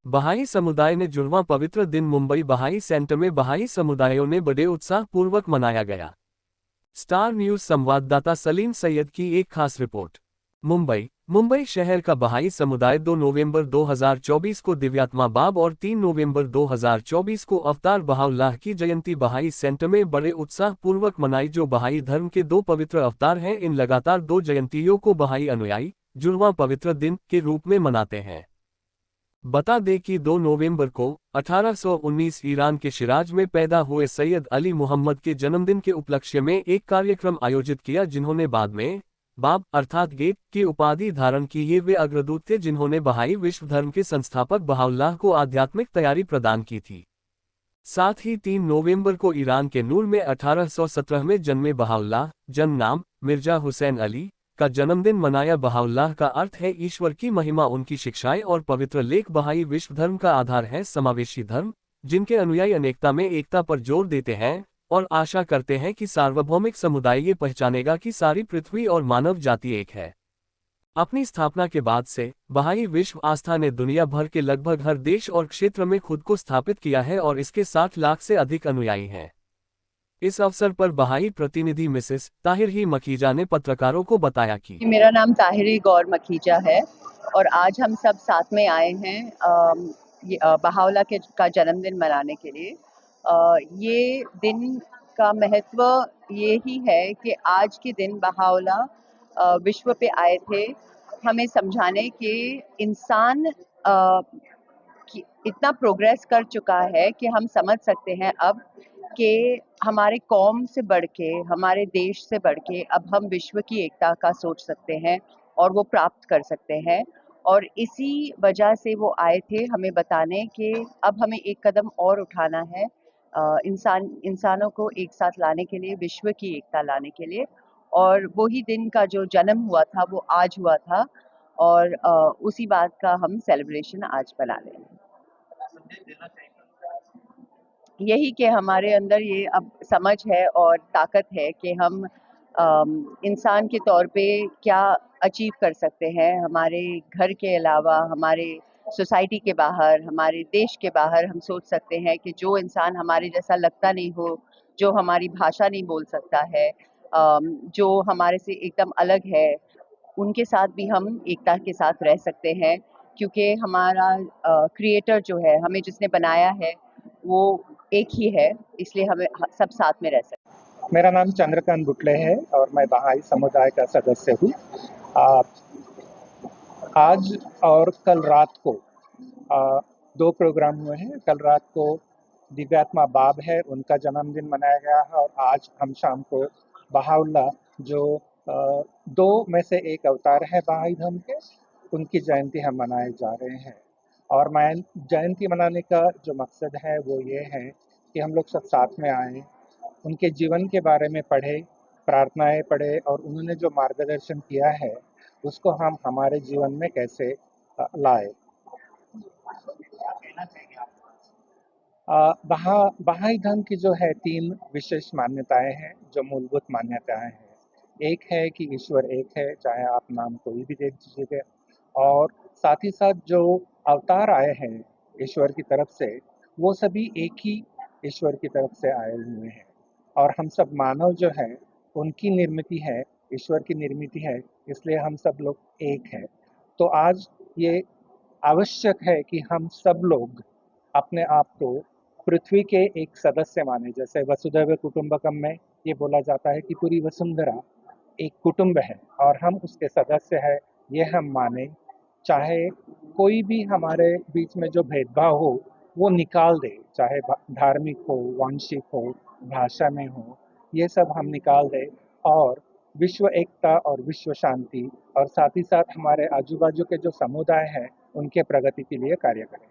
बहाई समुदाय ने जुड़वां पवित्र दिन मुंबई बहाई सेंटर में बहाई समुदायों ने बड़े उत्साह पूर्वक मनाया गया। स्टार न्यूज संवाददाता सलीम सैयद की एक खास रिपोर्ट। मुंबई शहर का बहाई समुदाय 2 नवंबर 2024 को दिव्यात्मा बाब और 3 नवंबर 2024 को अवतार बहाउल्लाह की जयंती बहाई सेंटर में बड़े उत्साह पूर्वक मनाई, जो बहाई धर्म के 2 पवित्र अवतार हैं। इन लगातार 2 जयंतियों को बहाई अनुयायी जुड़वां पवित्र दिन के रूप में मनाते हैं। बता दें कि 2 नवंबर को 1819 ईरान के शिराज में पैदा हुए सैयद अली मुहम्मद के जन्मदिन के उपलक्ष्य में एक कार्यक्रम आयोजित किया, जिन्होंने बाद में बाब अर्थात गेट की उपाधि धारण की। वे अग्रदूत थे जिन्होंने बहाई विश्व धर्म के संस्थापक बहाउल्लाह को आध्यात्मिक तैयारी प्रदान की थी। साथ ही 3 नवंबर को ईरान के नूर में 1817 में जन्मे बहाउल्लाह, जन्म नाम मिर्जा हुसैन अली, का जन्मदिन मनाया। बहाउल्लाह का अर्थ है ईश्वर की महिमा। उनकी शिक्षाएं और पवित्र लेख बहाई विश्व धर्म का आधार है, समावेशी धर्म जिनके अनुयायी अनेकता में एकता पर जोर देते हैं और आशा करते हैं कि सार्वभौमिक समुदाय ये पहचानेगा कि सारी पृथ्वी और मानव जाति एक है। अपनी स्थापना के बाद से बहाई विश्व आस्था ने दुनिया भर के लगभग हर देश और क्षेत्र में खुद को स्थापित किया है और इसके 60 लाख से अधिक अनुयायी हैं। इस अवसर पर बहाई प्रतिनिधि मिसेस ताहिर ही मखीजा ने पत्रकारों को बताया कि मेरा नाम ताहिरी गौर मखीजा है और आज हम सब साथ में आए हैं बहाउल्लाह का जन्मदिन मनाने के लिए। ये दिन का महत्व ये ही है कि आज के दिन बहाउल्लाह विश्व पे आए थे हमें समझाने कि इंसान इतना प्रोग्रेस कर चुका है कि हम समझ सकते हैं अब कि हमारे कौम से बढ़ के, हमारे देश से बढ़ के अब हम विश्व की एकता का सोच सकते हैं और वो प्राप्त कर सकते हैं। और इसी वजह से वो आए थे हमें बताने कि अब हमें एक कदम और उठाना है इंसानों को एक साथ लाने के लिए, विश्व की एकता लाने के लिए। और वही दिन का जो जन्म हुआ था वो आज हुआ था और उसी बात का हम सेलिब्रेशन आज बना रहे हैं। यही कि हमारे अंदर ये अब समझ है और ताकत है कि हम इंसान के तौर पे क्या अचीव कर सकते हैं, हमारे घर के अलावा, हमारे सोसाइटी के बाहर, हमारे देश के बाहर। हम सोच सकते हैं कि जो इंसान हमारे जैसा लगता नहीं हो, जो हमारी भाषा नहीं बोल सकता है, जो हमारे से एकदम अलग है, उनके साथ भी हम एकता के साथ रह सकते हैं, क्योंकि हमारा क्रिएटर जो है, हमें जिसने बनाया है, वो एक ही है, इसलिए हमें सब साथ में रह सकते हैं। मेरा नाम चंद्रकांत बुटले है और मैं बहाई समुदाय का सदस्य हूँ। आज और कल रात को 2 प्रोग्राम हुए हैं। कल रात को दिव्यात्मा बाब है, उनका जन्मदिन मनाया गया है और आज हम शाम को बहाउल्लाह, जो 2 में से एक अवतार है बहाई धर्म के, उनकी जयंती हम मनाए जा रहे हैं। और मैं जयंती मनाने का जो मकसद है वो ये है कि हम लोग सब साथ में आएँ, उनके जीवन के बारे में पढ़े, प्रार्थनाएं पढ़े और उन्होंने जो मार्गदर्शन किया है उसको हम हमारे जीवन में कैसे लाए। बहाई धर्म की जो है 3 विशेष मान्यताएं हैं, जो मूलभूत मान्यताएं हैं। एक है कि ईश्वर एक है, चाहे आप नाम कोई भी दे दीजिएगा, और साथ ही साथ जो अवतार आए हैं ईश्वर की तरफ से, वो सभी एक ही ईश्वर की तरफ से आए हुए हैं और हम सब मानव जो है उनकी निर्मिति है, ईश्वर की निर्मिति है, इसलिए हम सब लोग एक हैं। तो आज ये आवश्यक है कि हम सब लोग अपने आप को पृथ्वी के एक सदस्य माने। जैसे वसुधैव कुटुंबकम में ये बोला जाता है कि पूरी वसुंधरा एक कुटुंब है और हम उसके सदस्य हैं, ये हम माने। चाहे कोई भी हमारे बीच में जो भेदभाव हो वो निकाल दे, चाहे धार्मिक हो, वांशिक हो, भाषा में हो, ये सब हम निकाल दे और विश्व एकता और विश्व शांति और साथ ही साथ हमारे आजू बाजू के जो समुदाय हैं उनके प्रगति के लिए कार्य करें।